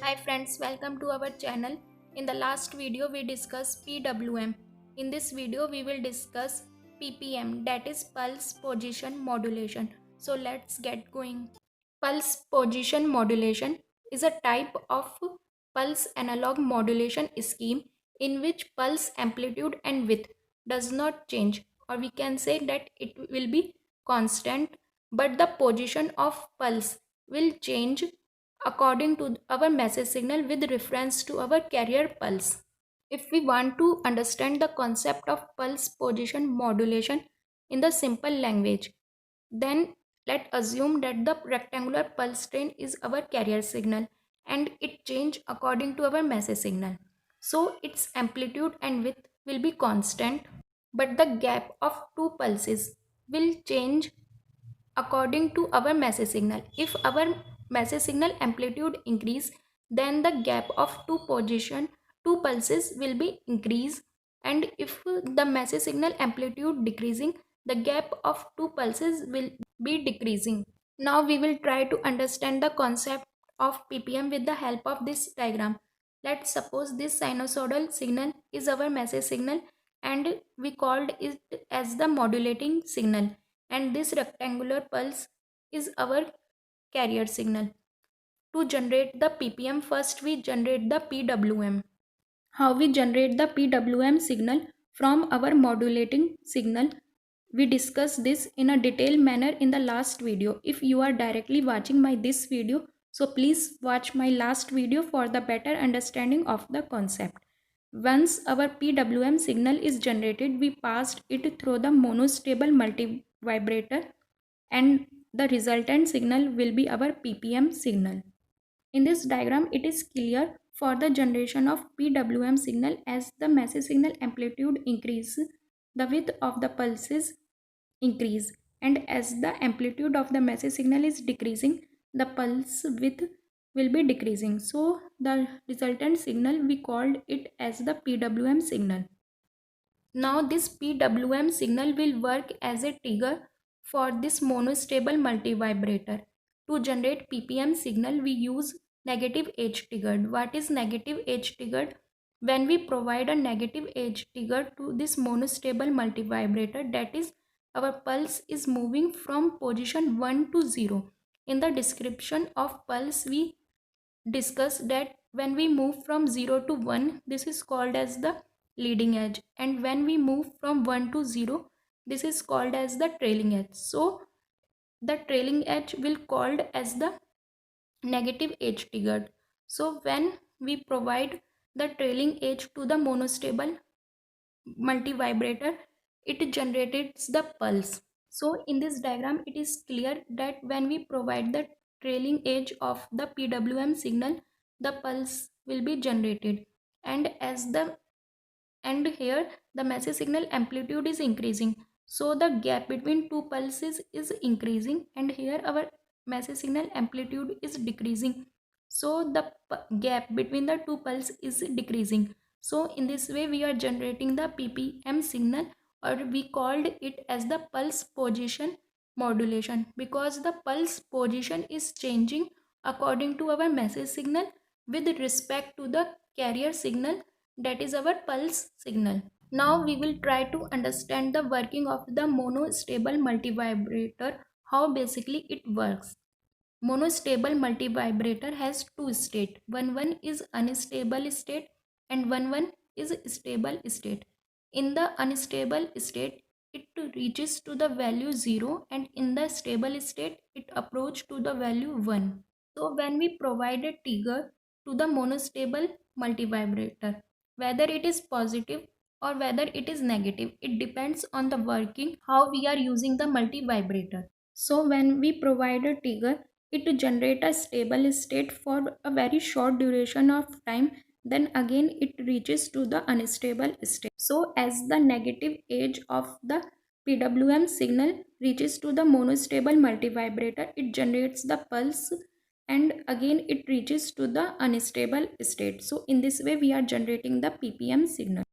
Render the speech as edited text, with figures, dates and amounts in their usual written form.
Hi friends, welcome to our channel. In the last video we discussed PWM. In this video we will discuss PPM, that is pulse position modulation. So let's get going. Pulse position modulation is a type of pulse analog modulation scheme in which pulse amplitude and width does not change, or we can say that it will be constant, but the position of pulse will change according to our message signal with reference to our carrier pulse. If we want to understand the concept of pulse position modulation in the simple language, then let's assume that the rectangular pulse train is our carrier signal and it change according to our message signal. So its amplitude and width will be constant, but the gap of two pulses will change according to our message signal. If our message signal amplitude increase, then the gap of two pulses will be increase, and if the message signal amplitude decreasing, the gap of two pulses will be decreasing. Now we will try to understand the concept of ppm with the help of this diagram. Let's suppose this sinusoidal signal is our message signal and we called it as the modulating signal, and this rectangular pulse is our carrier signal. To generate the ppm, first we generate the pwm. How we generate the pwm signal from our modulating signal, we discussed this in a detailed manner in the last video. If you are directly watching this video, so please watch my last video for the better understanding of the concept. Once our PWM signal is generated, we passed it through the monostable multivibrator and the resultant signal will be our PPM signal. In this diagram, it is clear for the generation of PWM signal, as the message signal amplitude increases, the width of the pulses increase, and as the amplitude of the message signal is decreasing, the pulse width will be decreasing. So the resultant signal, we called it as the PWM signal. Now this PWM signal will work as a trigger for this monostable multivibrator. To generate PPM signal, we use negative edge triggered. What is negative edge triggered? When we provide a negative edge trigger to this monostable multivibrator, that is, our pulse is moving from position 1 to 0. In the description of pulse, we discussed that when we move from 0 to 1, this is called as the leading edge, and when we move from 1 to 0, this is called as the trailing edge. So the trailing edge will called as the negative edge triggered. So when we provide the trailing edge to the monostable multivibrator, it generates the pulse. So in this diagram, it is clear that when we provide the trailing edge of the PWM signal, the pulse will be generated, and here the message signal amplitude is increasing, so the gap between two pulses is increasing, and here our message signal amplitude is decreasing, so the gap between the two pulses is decreasing. So in this way we are generating the ppm signal, or we called it as the pulse position modulation, because the pulse position is changing according to our message signal with respect to the carrier signal, that is our pulse signal. Now we will try to understand the working of the monostable multivibrator, how basically it works. Monostable multivibrator has two states. One is unstable state and one is stable state. In the unstable state, it reaches to the value 0, and in the stable state, it approaches to the value 1. So when we provide a trigger to the monostable multivibrator, whether it is positive or whether it is negative, it depends on the working, how we are using the multivibrator. So when we provide a trigger, it generates a stable state for a very short duration of time, then again it reaches to the unstable state. So as the negative edge of the PWM signal reaches to the monostable multivibrator, it generates the pulse, and again it reaches to the unstable state. So in this way we are generating the ppm signal.